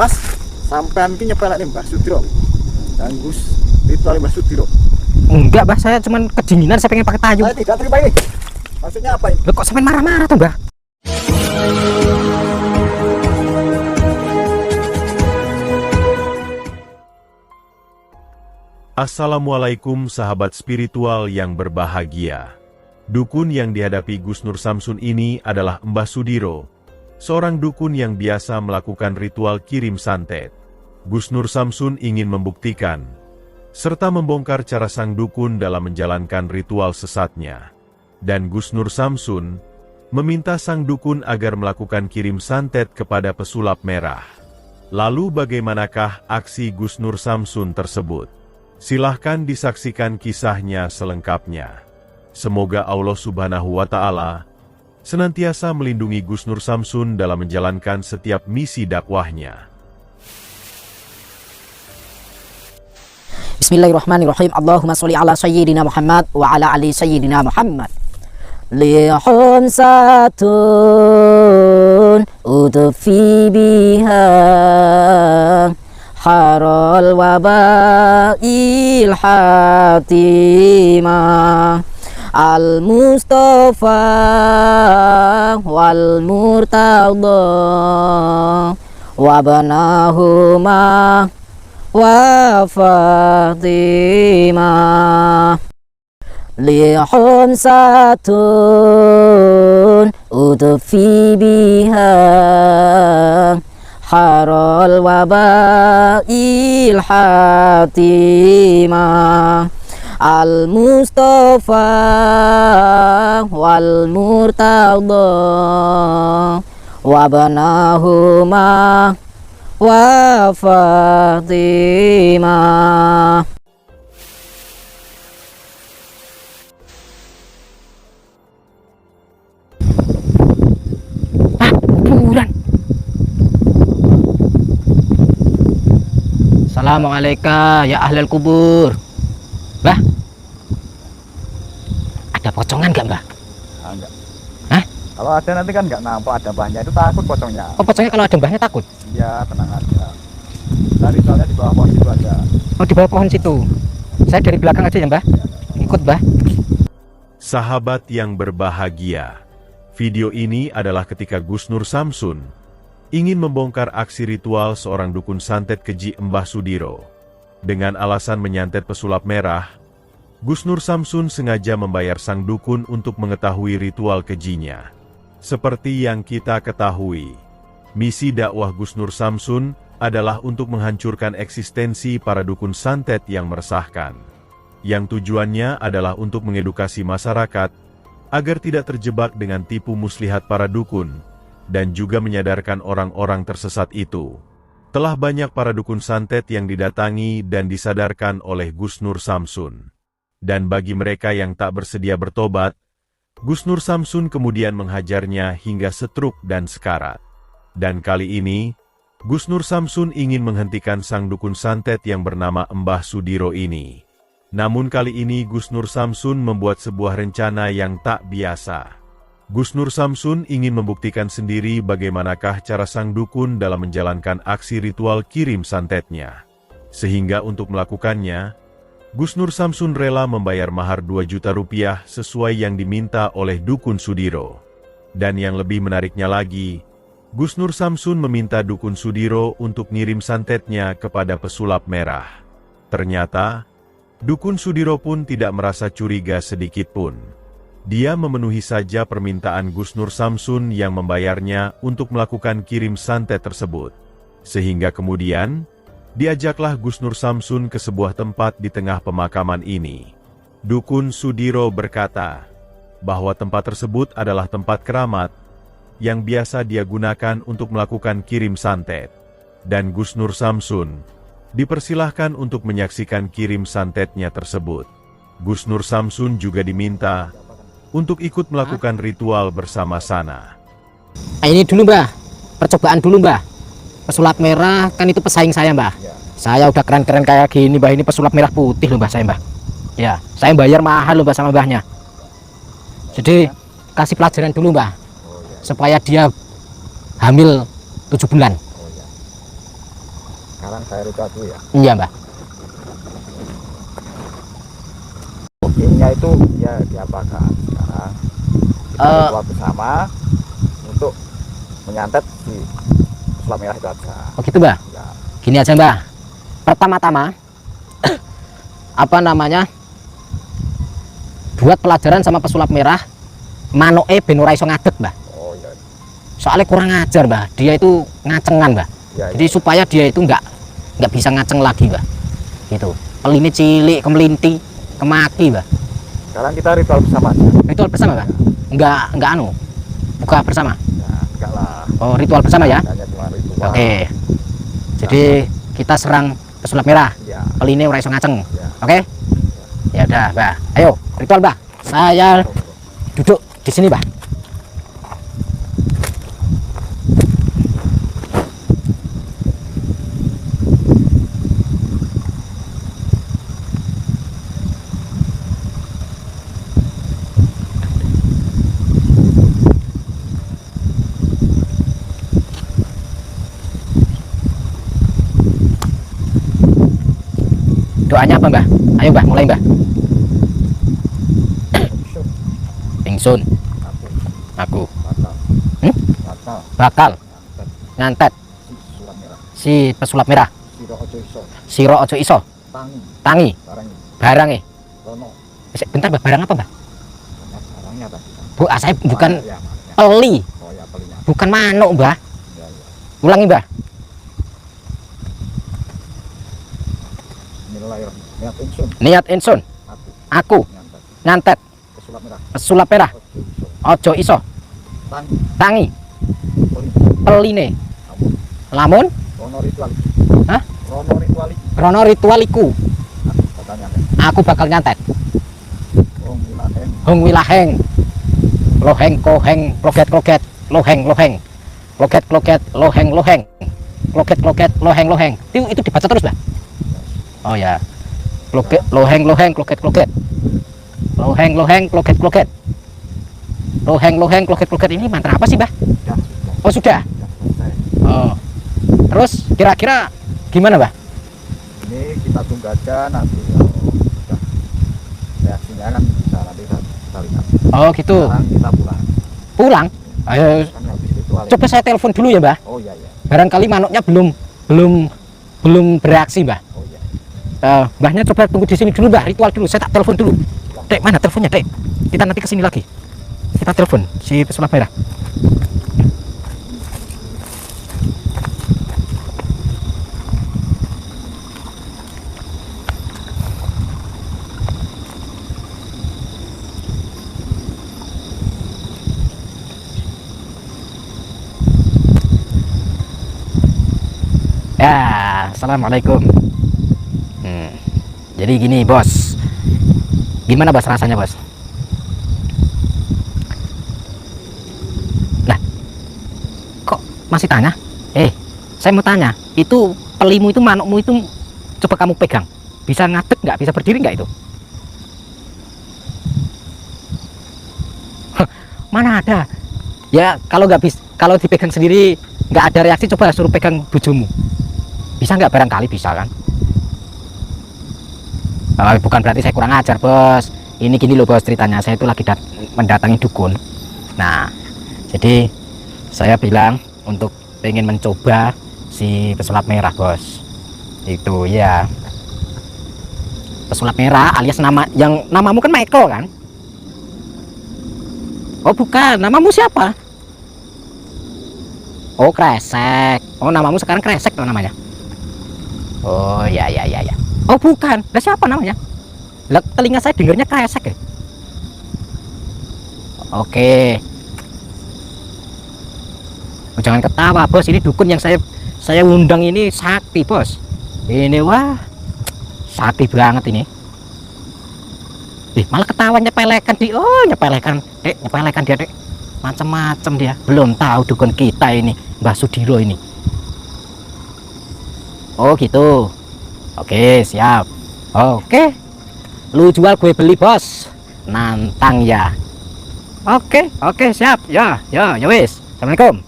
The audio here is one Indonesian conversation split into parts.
Mas, sampean ki nyepelek Mbah Sudiro. Dan Gus ritual Mbah Sudiro. Enggak, Mbah, saya cuman kedinginan, saya pengen pakai payung. Saya tidak terima ini. Maksudnya apa ini? Loh, kok sampai marah-marah tuh, Mbah? Assalamualaikum sahabat spiritual yang berbahagia. Dukun yang dihadapi Gus Nur Samsun ini adalah Mbah Sudiro, seorang dukun yang biasa melakukan ritual kirim santet. Gus Nur Samsun ingin membuktikan, serta membongkar cara sang dukun dalam menjalankan ritual sesatnya. Dan Gus Nur Samsun meminta sang dukun agar melakukan kirim santet kepada pesulap merah. Lalu bagaimanakah aksi Gus Nur Samsun tersebut? Silahkan disaksikan kisahnya selengkapnya. Semoga Allah Subhanahu wa Ta'ala senantiasa melindungi Gus Nur Samsun dalam menjalankan setiap misi dakwahnya. Bismillahirrahmanirrahim. Allahumma sholli ala sayyidina Muhammad wa ala ali sayyidina Muhammad. Lihum satun udfi biha harol wabail hatimah al-Mustafa wal murtada wabanahuma wa Fatimah. Lihum satun udfi biha harol wabail hatimah al-Mustafa wal murtada wabanahuma wa Fatimah. Kuburan. Assalamualaikum ya ahlal kubur. Mbah, ada pocongan nggak, Mbah? Enggak. Hah? Kalau ada nanti kan nggak nampak ada mbahnya, itu takut pocongnya. Oh, pocongnya kalau ada mbahnya takut? Ya, tenang aja. Tadi soalnya di bawah pohon itu ada. Oh, di bawah pohon situ. Saya dari belakang aja ya, Mbah. Ikut, Mbah. Sahabat yang berbahagia, video ini adalah ketika Gus Nur Samsun ingin membongkar aksi ritual seorang dukun santet keji Mbah Sudiro. Dengan alasan menyantet pesulap merah, Gus Nur Samsun sengaja membayar sang dukun untuk mengetahui ritual kejinya. Seperti yang kita ketahui, misi dakwah Gus Nur Samsun adalah untuk menghancurkan eksistensi para dukun santet yang meresahkan. Yang tujuannya adalah untuk mengedukasi masyarakat agar tidak terjebak dengan tipu muslihat para dukun, dan juga menyadarkan orang-orang tersesat itu. Telah banyak para dukun santet yang didatangi dan disadarkan oleh Gus Nur Samsun. Dan bagi mereka yang tak bersedia bertobat, Gus Nur Samsun kemudian menghajarnya hingga setruk dan sekarat. Dan kali ini, Gus Nur Samsun ingin menghentikan sang dukun santet yang bernama Mbah Sudiro ini. Namun kali ini Gus Nur Samsun membuat sebuah rencana yang tak biasa. Gus Nur Samsun ingin membuktikan sendiri bagaimanakah cara sang dukun dalam menjalankan aksi ritual kirim santetnya. Sehingga untuk melakukannya, Gus Nur Samsun rela membayar mahar 2 juta rupiah sesuai yang diminta oleh dukun Sudiro. Dan yang lebih menariknya lagi, Gus Nur Samsun meminta dukun Sudiro untuk ngirim santetnya kepada pesulap merah. Ternyata, dukun Sudiro pun tidak merasa curiga sedikit pun. Dia memenuhi saja permintaan Gus Nur Samsun yang membayarnya untuk melakukan kirim santet tersebut. Sehingga kemudian, diajaklah Gus Nur Samsun ke sebuah tempat di tengah pemakaman ini. Dukun Sudiro berkata bahwa tempat tersebut adalah tempat keramat yang biasa dia gunakan untuk melakukan kirim santet. Dan Gus Nur Samsun dipersilahkan untuk menyaksikan kirim santetnya tersebut. Gus Nur Samsun juga diminta untuk ikut melakukan ritual bersama-sama. Ini dulu, Mbah. Percobaan dulu, Mbah. Pesulap merah kan itu pesaing saya, Mbah. Ya. Saya udah keren-keren kayak gini, Mbah. Ini pesulap merah putih loh, Mbah, saya, Mbah. Ya, saya bayar mahal loh, Mbah, sama Mbahnya. Jadi, kasih pelajaran dulu, Mbah. Supaya dia hamil 7 bulan. Sekarang saya ritual dulu ya. Iya Mbah. Ininya itu ya diapakan sekarang kita ritual bersama untuk menyantet si pesulap merah itu aja. Oh gitu Mbah. Ya, Gini aja Mbah. Pertama-tama apa namanya? Buat pelajaran sama pesulap merah, manoke ben ora iso ngadeg Mbah. oh iya. Soalnya kurang ngajar Mbah. Dia itu ngacengan Mbah. Ya, Jadi supaya dia itu nggak bisa ngaceng lagi Mbah. Gitu. Peline cilik, kemelinti, kemaki Mbah. sekarang kita ritual bersama aja. Ritual bersama Mbah? Enggak anu. Buka bersama. Ya, enggak lah. Oh, ritual bersama ya. Hanya cuma ritual. Oke. Jadi kita serang pesulap merah. Ya, Peline ora iso ngaceng. ya. Oke? Ya udah, Mbah. Ayo, ritual, Mbah. Saya duduk di sini, Mbah. Doanya apa, Mbah? Ayo, Mbah, mulai, Mbah. Ingsun, aku Batal. Hmm? Batal. bakal nyantet Si sulam merah. si pesulap merah. Siro ojo iso. Siro ojo iso Tangi. tangi Barangnya. barange. Rono. Bentar, Mbah, barang apa, Mbah? Barangnya tadi. Bu, saya bukan Ya, makanya. peli, Oh ya, pelinya. bukan manuk, Mbah. Ya, ya. Ulangi, Mbah. Bismillahirrahmanirrahim. Niat insun. Niat insun, Aku. aku Nyantet. nyantet Pesulap merah. pesulap merah. Ojo iso. Ojo iso Tangi. tangi Peli. peline. Kamu. Lamun Rono ritual. Hah? Rono ritual. rono ritualiku, Katanya. aku bakal nyantet. Oh, milahen. Hong wilaheng, loheng koheng, kloget kloget, loheng loheng, kloget kloget, loheng loheng, kloget kloget, loheng loheng. Itu dibaca terus, Mbah. Oh ya, kloget loheng loheng, kloget kloget, loheng loheng, kloget kloget, loheng loheng, kloget kloget. Ini mantra apa sih, Mbah? Ya, sudah. Oh sudah. Ya, selesai. Oh, terus kira-kira gimana, Mbah? Ini kita tunggu aja nanti kalau sudah reaksinya kan bisa nanti kita lihat. Oh gitu. Sekarang kita pulang. Pulang. Ayo, Kan habis ritual. coba saya telepon dulu ya, Mbah. Oh iya ya. Barangkali manuknya belum bereaksi, Mbah. Oh iya. Mbahnya coba tunggu di sini dulu, Mbah. Ritual dulu. Saya tak telepon dulu. Dek, mana teleponnya, Dek? Kita nanti kesini lagi. Kita telepon si pesulap merah. Ya, assalamualaikum. Jadi gini, Bos. Gimana, Bos, rasanya, Bos? Lah, kok masih tanya? Saya mau tanya. Itu pelimu itu, manukmu itu, coba kamu pegang. Bisa ngadeg nggak? Bisa berdiri nggak itu? Mana ada? Ya, kalau nggak bisa, kalau dipegang sendiri nggak ada reaksi, coba suruh pegang bojomu. Bisa nggak? Barangkali bisa kan? Bukan berarti saya kurang ajar, Bos. Ini gini loh, Bos, ceritanya. Saya itu lagi mendatangi dukun. Nah, jadi saya bilang untuk pengen mencoba si pesulap merah, Bos. Itu ya. Pesulap merah alias namamu kan Michael kan? Oh bukan, namamu siapa? Oh Kresek. Oh namamu sekarang Kresek tuh namanya. Oh ya. Oh bukan, lah siapa namanya? Lah telinga saya dengarnya Kresek ya. Oke. Oh, jangan ketawa, Bos. Ini dukun yang saya undang ini sakti, Bos. Ini wah sakti banget ini. Malah ketawa nyepelekan di. Oh nyepelekan, Dek, nyepelekan dia, Dek. Macam-macam dia. Belum tahu dukun kita ini, Mbah Sudiro ini. Oh gitu. Oke, siap. Oke. Lu jual gue beli, Bos. Nantang ya. Oke, siap. Ya wis. Assalamualaikum.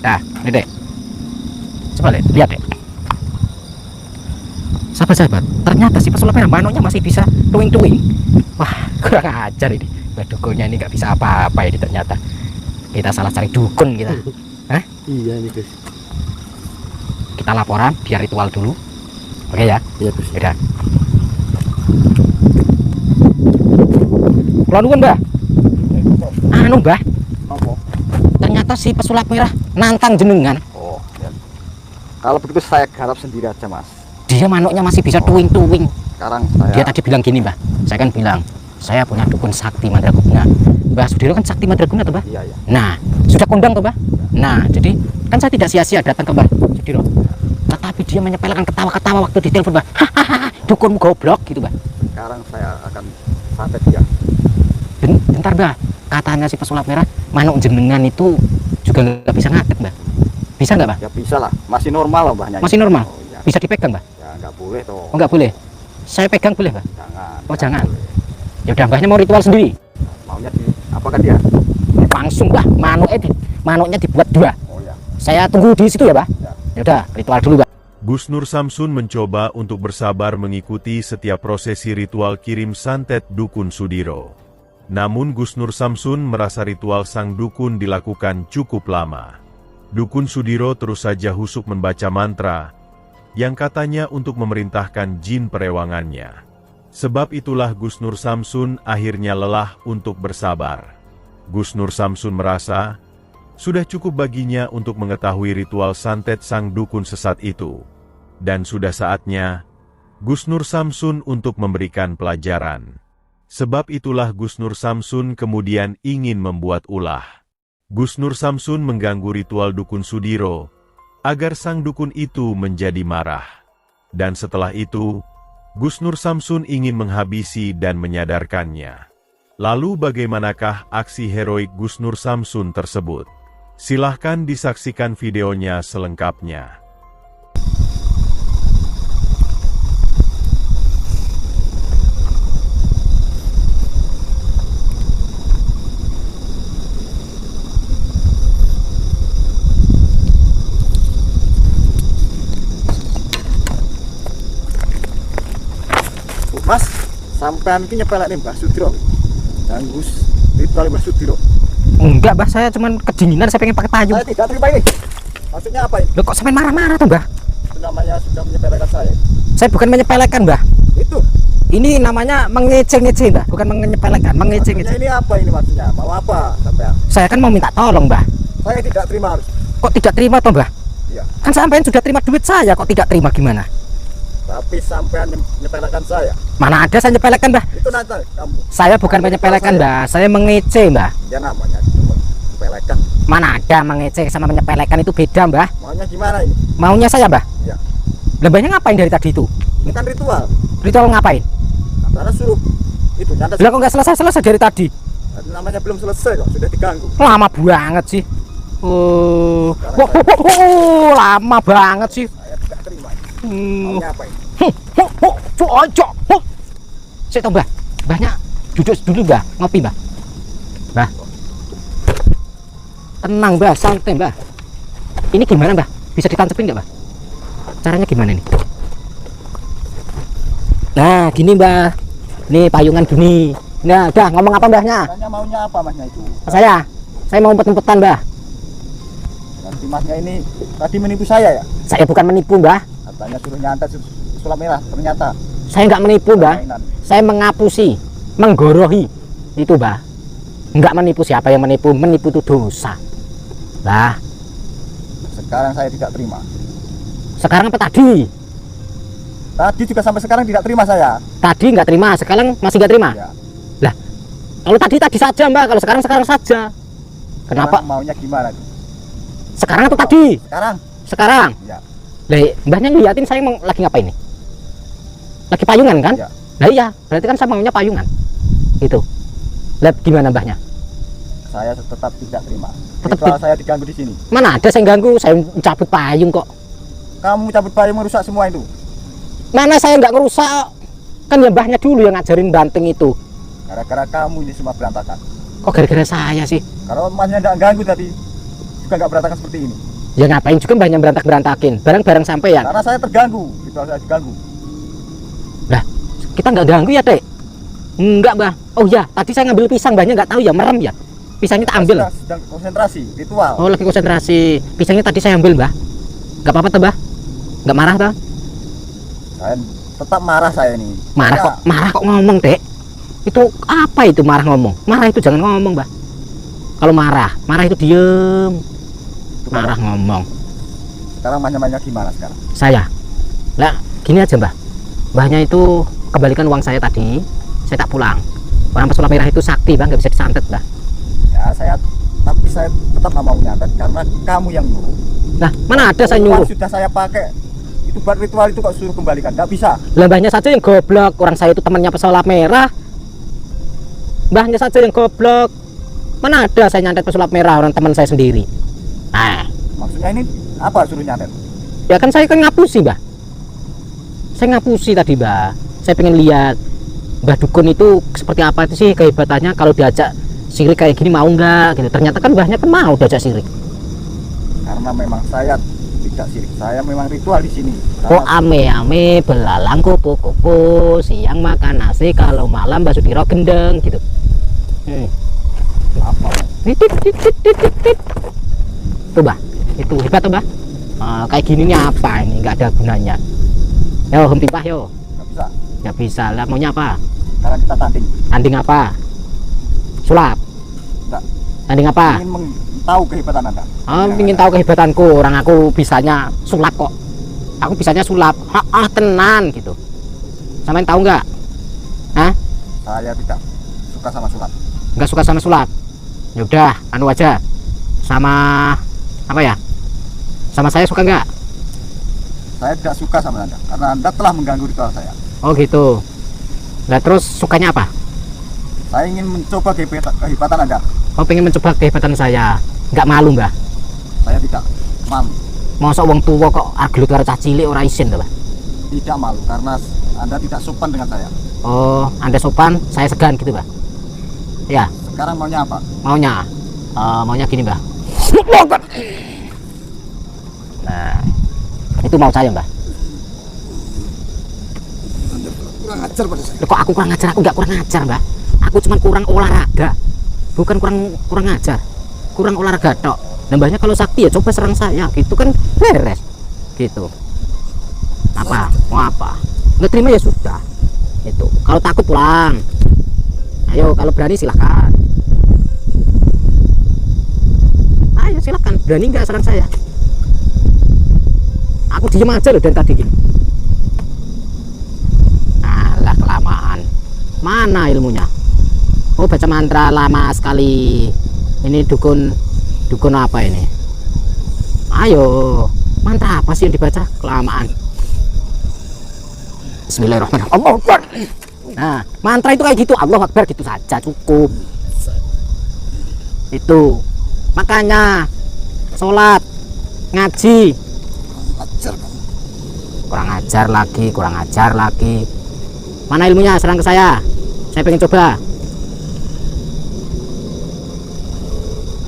Nah, ini Dek. Coba lihat deh. Sahabat-sahabat, ternyata si pesulap merah manuknya masih bisa tuing-tuing. Wah, kurang ajar ini. Wah, dukunnya ini nggak bisa apa-apa ini ternyata. Kita salah cari dukun kita. Hah? Iya nih guys. Kita laporan biar ritual dulu. Oke ya? Iya guys. Udah. Pulau nuwun, Mbah. Anu, Mbah. Apa? Ternyata si pesulap merah nantang jenengan. Oh, ya. Kalau begitu saya garap sendiri aja, Mas. Dia manuknya masih bisa tuing-tuing. Sekarang saya Dia tadi bilang gini, Mbah. Saya kan bilang, saya punya dukun sakti mandraguna. Mbah Sudiro kan sakti mandraguna tuh, Mbah. iya ya. Nah, sudah kondang tuh, Mbah. Nah, jadi kan saya tidak sia-sia datang ke Mbah Sudiro. Tetapi dia menyepelekan ketawa-ketawa waktu ditelepon, Mbah. Hahaha, dukunmu goblok gitu, Mbah. Sekarang saya akan santet dia. Bentar, Mbah. Katanya si pesulap merah, manuk jenengan itu juga nggak bisa ngatet, Mbah. Bisa nggak, Mbah? Ya bisa lah, masih normal lah Mbahnya. Masih normal? Oh, iya. Bisa dipegang, Mbah? Ya nggak boleh toh. Oh, nggak boleh. Saya pegang boleh, Mbah? Jangan. Oh, jangan. boleh. Ya udah, Mbahnya mau ritual sendiri. Maunya di apakan dia? Langsung, Mbah. Manuknya dibuat 2. Oh ya. Saya tunggu di situ ya, Mbah. Ya. Ya udah, ritual dulu, Mbah. Gus Nur Samsun mencoba untuk bersabar mengikuti setiap prosesi ritual kirim santet dukun Sudiro. Namun Gus Nur Samsun merasa ritual sang dukun dilakukan cukup lama. Dukun Sudiro terus saja husuk membaca mantra, yang katanya untuk memerintahkan jin perewangannya. Sebab itulah Gus Nur Samsun akhirnya lelah untuk bersabar. Gus Nur Samsun merasa, sudah cukup baginya untuk mengetahui ritual santet sang dukun sesat itu. Dan sudah saatnya, Gus Nur Samsun untuk memberikan pelajaran. Sebab itulah Gus Nur Samsun kemudian ingin membuat ulah. Gus Nur Samsun mengganggu ritual dukun Sudiro, agar sang dukun itu menjadi marah. Dan setelah itu, Gus Nur Samsun ingin menghabisi dan menyadarkannya. Lalu bagaimanakah aksi heroik Gus Nur Samsun tersebut? Silahkan disaksikan videonya selengkapnya. Mas, sampean iki nyepelek nih Mbah Sudiro. Ganggu ritual Mbah Sudiro. Enggak, Mbah, saya cuman kedinginan, saya pengen pakai payung. Saya tidak terima ini. Maksudnya apa ini? Loh, kok sampai marah-marah tuh, Mbah? Itu namanya sudah menyepelekan saya. Saya bukan menyepelekan, Mbah. Itu. Ini namanya mengece-ngece, Mbah, bukan menyepelekan, Maksudnya mengece-ngece. ini apa ini maksudnya? Mau apa sampean? Saya kan mau minta tolong, Mbah. Saya tidak terima harus. Kok tidak terima toh, Mbah? Iya. Kan sampean sudah terima duit saya, kok tidak terima gimana? Tapi sampean menyepelekan saya. Mana ada saya menyepelekan, Mbah? Itu nanti kamu. Saya bukan menyepelekan, Mbah. Saya mengece, Mbah. Ya namanya menyepelekan. Mana ada mengece sama menyepelekan itu beda, Mbah. Maunya gimana ini? Maunya saya, Mbah. Ya. Lembahnya ngapain dari tadi itu? Ini kan ritual. Ritual ngapain? Karena suruh itu nyantet. Lah kok nggak selesai dari tadi? Namanya belum selesai kok, sudah diganggu. Lama banget sih. Lama banget sih. Saya tidak terima. Hmm. Maunya apa ini? Saya tahu, Mbah. Mbahnya duduk dulu, Mbah. Ngopi, Mbah. Mbah. Tenang, Mbah. Santai, Mbah. Ini gimana, Mbah? Bisa ditancepin nggak, Mbah? Caranya gimana nih? Nah, gini, Mbah. Nih payungan gini. Nah, udah ngomong apa, Mbahnya? Tanya maunya apa masnya itu? Saya mau umpet-umpetan, Mbah. Nanti masnya ini tadi menipu saya ya? Saya bukan menipu, Mbah. Katanya suruh nyantet sulap merah, ternyata Saya nggak menipu, Mbah. mainan. Saya mengapusi, menggorohi. Itu, Mbah. Nggak menipu. Siapa yang menipu? Menipu itu dosa. Mbah, Sekarang saya tidak terima. sekarang apa tadi? Tadi juga sampai sekarang tidak terima saya. Tadi nggak terima, sekarang masih nggak terima. Ya. Lah, kalau tadi saja, Mbak. Kalau sekarang saja. Kenapa? Sekarang maunya gimana? Sekarang atau tadi? Sekarang? Sekarang. Ya. Lah, Mbahnya ngeliatin saya lagi ngapain nih? Lagi payungan kan? Ya. Lah iya, berarti kan saya maunya payungan. Gitu. Lihat gimana, Mbahnya? Saya tetap tidak terima. Tetap Ritual saya diganggu di sini. Mana ada saya ganggu, saya cabut payung kok. Kamu cabut payung merusak semua itu. Mana saya nggak ngerusak. Kan ya Mbahnya dulu yang ngajarin banting itu. Gara-gara kamu ini semua berantakan. Kok gara-gara saya sih? Kalau masnya tidak ganggu tadi juga nggak berantakan seperti ini. Ya ngapain juga banyak berantak-berantakin barang-barang sampai ya. Karena saya terganggu, ritual saya diganggu. Nah, kita nggak ganggu ya, Dek? Enggak, Mbah. Oh ya, tadi saya ngambil pisang, Mbahnya nggak tahu ya, merem ya. Pisangnya tak ambil. Sedang konsentrasi, ritual. Oh, lagi konsentrasi. Pisangnya tadi saya ambil, Mbah. Nggak apa-apa tuh, Mbah? Nggak marah toh? Saya tetap marah saya ini. Marah kok ngomong, Dek? Itu apa itu marah ngomong? Marah itu jangan ngomong, Mbah. Kalau marah itu diem. Marah ngomong. Sekarang banyak-banyak gimana sekarang? Saya. Lah, gini aja, Mbah. Mbahnya itu kembalikan uang saya tadi. Saya tak pulang. Orang pesulap merah itu sakti, Bang, nggak bisa disantet, Mbah. Ya, tapi saya tetap nggak mau nyantet karena kamu yang nyuruh. Nah, mana ada saya nyuruh? Sudah saya pakai itu buat ritual itu kok suruh kembalikan, nggak bisa. Mbahnya saja yang goblok. Orang saya itu temannya pesulap merah. Mbahnya saja yang goblok. Mana ada saya nyantet pesulap merah, orang teman saya sendiri. Nah, maksudnya ini apa suruh nyantet? ya kan saya kan ngapusi, Mbah. Saya ngapusi tadi, Mbah. Saya pengen lihat Mbah Dukun itu seperti apa itu sih kehebatannya kalau diajak sirik kayak gini, mau nggak gitu. Ternyata kan Mbahnya kan mau diajak sirik. Karena memang saya tidak sirik, saya memang ritual di sini. Oh, ame-ame belalang kupu-kupu, siang makan nasi, kalau malam Mbah Sudiro gendeng gitu. Apa? Titit. Tuh, Mbah. Itu hebat tuh, Mbah. Kayak gini nih apa ini, nggak ada gunanya. Yo, hempipah yo. Nggak bisa. Nggak bisa lah, maunya apa? Karena kita tanding. Tanding apa? Sulap. Enggak. Tanding apa? Ingin tahu kehebatan Anda. Ingin tahu kehebatanku. Orang aku bisanya sulap kok. Aku bisanya sulap. Tenan gitu. Samain tahu nggak? Hah? Saya tidak suka sama sulap. Nggak suka sama sulap. Yaudah, anu aja. Sama apa ya? Sama saya suka nggak? Saya tidak suka sama Anda karena Anda telah mengganggu ritual saya. Oh gitu. Nah terus sukanya apa? Saya ingin mencoba kehebatan Anda. Oh, pengen mencoba kehebatan saya. Nggak malu, Mbah? Saya tidak malu. Masa wong tua kok argelut karo cah cilik ora isin to, Mbah? Tidak malu karena Anda tidak sopan dengan saya. Oh, Anda sopan, saya segan gitu, Mbah. Ya, Sekarang maunya apa? maunya gini, Mbah. Nah, itu mau saya, Mbah. Anda kurang ajar pada saya. Loh, kok aku kurang ajar? Aku nggak kurang ajar, Mbah. Aku cuma kurang olahraga. Bukan kurang ajar. Kurang olahraga tok. Nambahnya kalau sakti ya coba serang saya, gitu kan beres. Gitu. Apa? Mau apa? Nggak terima ya sudah. Itu. Kalau takut pulang. Ayo, kalau berani silahkan. Ayo silahkan. Berani nggak serang saya? Aku diem aja loh dari tadi gini. Alah, kelamaan. Mana ilmunya? Oh, baca mantra lama sekali. Ini dukun apa ini? Ayo, mantra apa sih yang dibaca? Kelamaan. Bismillahirrahmanirrahim. Allahu Akbar. Nah, mantra itu kayak gitu, Allahu Akbar gitu saja cukup. Itu. Makanya sholat, ngaji. Kurang ajar lagi. Mana ilmunya? Serang ke saya pengen coba.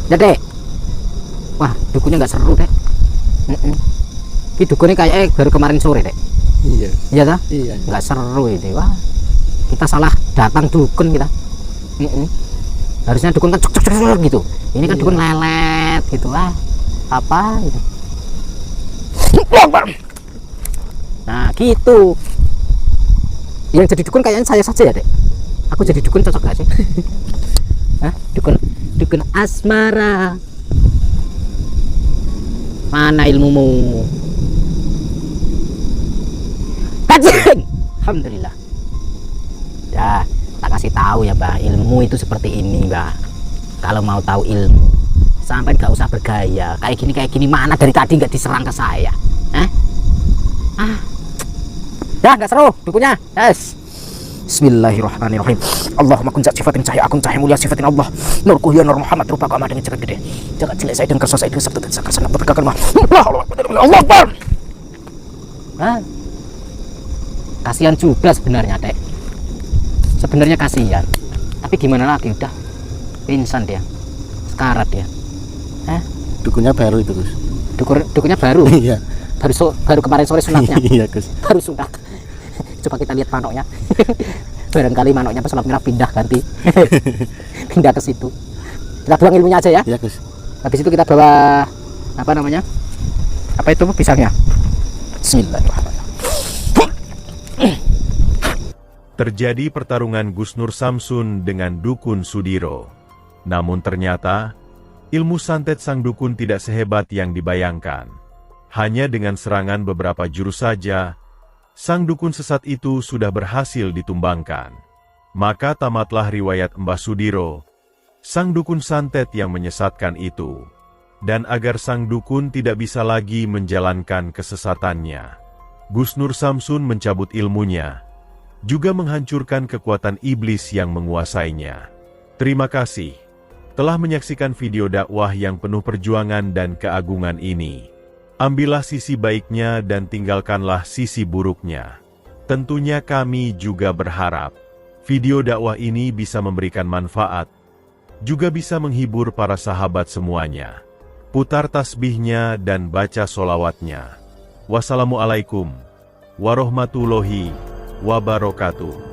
Dek, wah dukunnya nggak seru, Dek. Ini dukunnya kayak baru kemarin sore, Dek. Iya tak? Iya. Nggak seru ini. Wah, kita salah datang dukun kita. Harusnya dukun kan cok gitu. Ini kan dukun lelet gitu lah. Apa gitu. Nah gitu. Yang jadi dukun kayaknya saya saja ya, Dek. Aku jadi dukun cocok gak sih? Hah? Dukun asmara. Mana ilmumu? Kajeng. Alhamdulillah. Ya, tak kasih tahu ya, Mbak. Ilmu itu seperti ini, Mbak. Kalau mau tahu ilmu, sampai nggak usah bergaya. Kayak gini mana dari tadi nggak diserang ke saya? Ya nggak seru dukunya. Yes. Bismillahirrahmanirrahim. Allahumma kun zat sifatin cahaya akun cahaya mulia sifatin Allah. Nur kuhya nur Muhammad rupa kama dengan jagat gede. Jagat cilik saya dan kersa saya dengan sabtu dan sakasana berkakan mah. Allah Akbar. Kasihan juga sebenarnya, Dek. Sebenarnya kasihan. Tapi gimana lagi, udah pingsan dia. Sekarat dia. Dukunnya baru itu, Gus. Dukunnya baru. Iya. Baru kemarin sore sunatnya. Iya, Gus. Baru sunat. Coba kita lihat manoknya. Barangkali manoknya pesulap merah pindah ganti. Pindah ke situ. Kita buang ilmunya aja ya. Iya, Gus. Habis itu kita bawa apa namanya? Apa itu pisangnya? Bismillahirrahmanirrahim. Terjadi pertarungan Gus Nur Samsun dengan Dukun Sudiro. Namun ternyata, ilmu santet sang dukun tidak sehebat yang dibayangkan. Hanya dengan serangan beberapa jurus saja, sang dukun sesat itu sudah berhasil ditumbangkan. Maka tamatlah riwayat Mbah Sudiro, sang dukun santet yang menyesatkan itu. Dan agar sang dukun tidak bisa lagi menjalankan kesesatannya, Gus Nur Samsun mencabut ilmunya, juga menghancurkan kekuatan iblis yang menguasainya. Terima kasih telah menyaksikan video dakwah yang penuh perjuangan dan keagungan ini. Ambillah sisi baiknya dan tinggalkanlah sisi buruknya. Tentunya kami juga berharap video dakwah ini bisa memberikan manfaat, juga bisa menghibur para sahabat semuanya. Putar tasbihnya dan baca solawatnya. Wassalamualaikum warahmatullahi wabarakatuh.